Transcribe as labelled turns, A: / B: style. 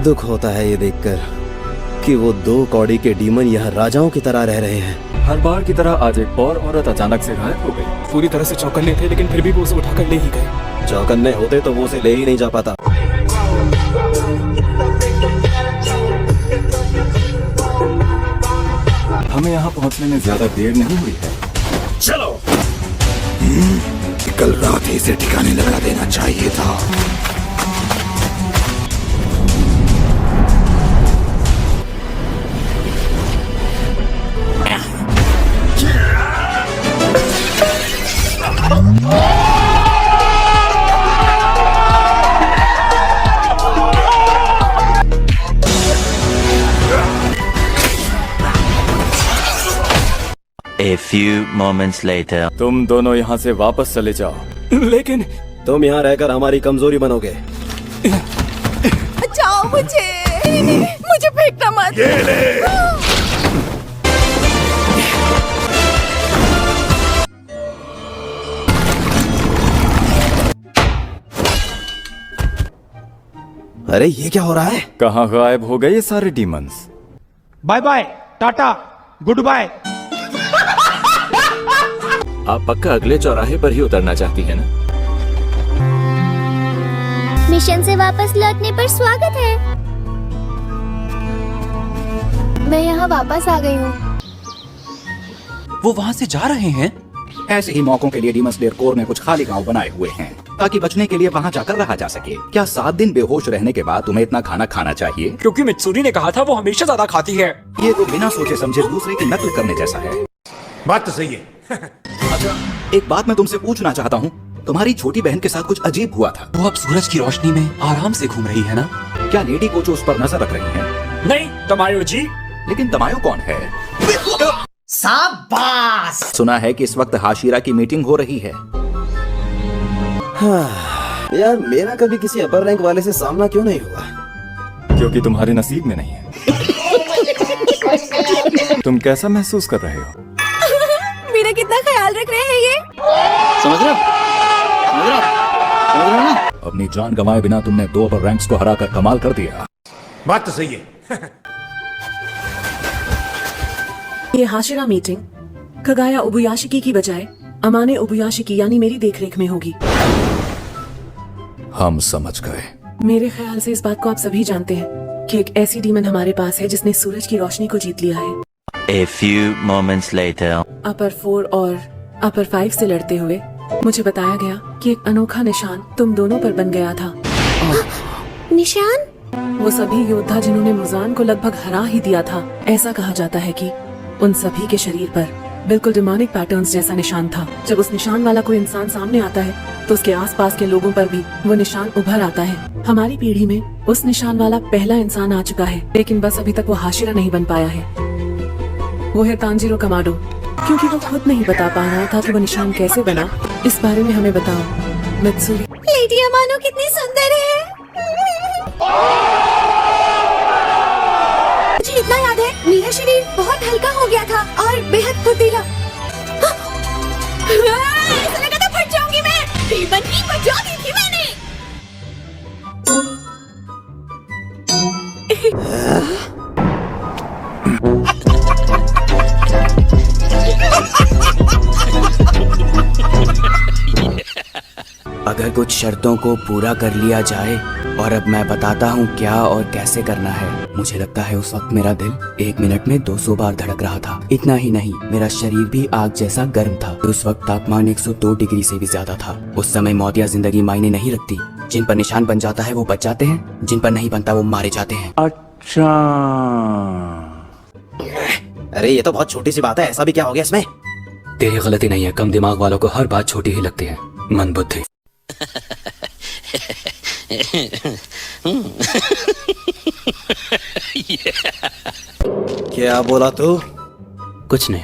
A: दुख होता है ये देखकर कि वो 2 कौड़ी के डीमन यहाँ राजाओं की तरह रह रहे हैं।
B: हर बार की तरह आज एक और औरत अचानक से गायब हो गई। पूरी तरह से चौकन्ने थे, लेकिन फिर भी वो उसे उठाकर ले ही गए।
A: चौकन्ने होते तो वो उसे ले ही नहीं जा पाता।
B: हमें यहाँ पहुँचने में ज्यादा देर नहीं हुई है।
A: चलो। कल रात ही इसे ठिकाने लगा देना चाहिए था।
C: A few moments later.
B: तुम दोनों यहाँ से वापस चले जाओ। लेकिन
A: तुम यहाँ रहकर हमारी कमजोरी बनोगे।
D: बचाओ मुझे फेंकना मत।
A: ये ले। अरे ये क्या हो रहा है?
B: कहाँ गायब हो गए ये सारे demons?
E: Bye bye, tata, goodbye.
F: आप पक्का अगले चौराहे पर ही उतरना चाहती है ना?
G: मिशन से वापस लौटने पर स्वागत है। मैं यहाँ वापस आ गई हूँ।
H: वो वहाँ से जा रहे हैं।
I: ऐसे ही मौकों के लिए डीमन स्लेयर कोर ने कुछ खाली गांव बनाए हुए हैं ताकि बचने के लिए वहाँ जाकर रहा जा सके। क्या 7 दिन बेहोश रहने के बाद तुम्हें इतना खाना खाना चाहिए?
H: क्योंकि मित्सुरी ने कहा था वो हमेशा ज्यादा खाती है।
I: ये तो बिना सोचे समझे दूसरे की नकल करने जैसा है।
E: बात तो सही है।
I: अच्छा, एक बात मैं तुमसे पूछना चाहता हूँ, तुम्हारी छोटी बहन के साथ कुछ अजीब हुआ था।
H: वो अब सूरज की रोशनी में आराम से घूम रही है ना?
I: क्या लेडी कोच उस पर नजर रख रही है?
H: नहीं, तमायो जी।
I: लेकिन तमायो कौन है?
E: शाबाश।
I: सुना है कि इस वक्त हाशिरा की मीटिंग हो रही है।
A: हाँ, यार मेरा कभी किसी अपर रैंक वाले से सामना क्यों नहीं हुआ?
B: क्योंकि तुम्हारे नसीब में नहीं है। तुम कैसा महसूस कर रहे हो?
D: मेरा कितना ख्याल रख रहे हैं ये।
I: समझ रहे ना? अपनी जान गंवाए बिना तुमने 2 अपर रैंक्स को हराकर कमाल कर दिया।
E: बात तो सही है।
J: ये हाशिरा मीटिंग कगाया उबुयाशिकी की बजाय अमाने उबुयाशिकी यानी मेरी देखरेख में होगी।
I: हम समझ गए।
J: मेरे ख्याल से इस बात को आप सभी जानते हैं कि एक ऐसी डीमन हमारे पास है जिसने सूरज की रोशनी को जीत लिया है।
C: A few moments later.
J: अपर 4 और अपर 5 से लड़ते हुए मुझे बताया गया कि एक अनोखा निशान तुम दोनों पर बन गया था।
G: निशान?
J: वो सभी योद्धा जिन्होंने मुजान को लगभग हरा ही दिया था, ऐसा कहा जाता है कि उन सभी के शरीर पर बिल्कुल डिमोनिक पैटर्न्स जैसा निशान था। जब उस निशान वाला कोई इंसान सामने आता है तो उसके आसपास के लोगों पर भी वो निशान उभर आता है। हमारी पीढ़ी में उस निशान वाला पहला इंसान आ चुका है, लेकिन बस अभी तक वो हाशिरा नहीं बन पाया है। वो है तांजिरो कमाडो। क्योंकि वो खुद नहीं बता पा रहा था कि वो निशान कैसे बना, इस बारे में हमें बताओ मित्सुरी।
D: लेडी अमानो कितनी सुंदर है। मुझे इतना याद है, मेरा शरीर बहुत हल्का हो गया था और बेहद फुर्तीला। ऐसा लगा था फट जाऊंगी मैं। डीमन की बचा दी थी मैंने।
H: अगर कुछ शर्तों को पूरा कर लिया जाए, और अब मैं बताता हूँ क्या और कैसे करना है। मुझे लगता है उस वक्त मेरा दिल 1 मिनट में 200 बार धड़क रहा था। इतना ही नहीं, मेरा शरीर भी आग जैसा गर्म था। उस वक्त तापमान 102 डिग्री से भी ज्यादा था। उस समय मौत या जिंदगी मायने नहीं रखती। जिन पर निशान बन जाता है वो बच जाते हैं, जिन पर नहीं बनता वो मारे जाते हैं।
I: अच्छा,
A: अरे ये तो बहुत छोटी सी बात है, ऐसा भी क्या हो गया इसमें?
H: तेरी गलती नहीं है, कम दिमाग वालों को हर बात छोटी ही लगती है। मन बुद्धि।
A: क्या बोला तू?
H: कुछ नहीं।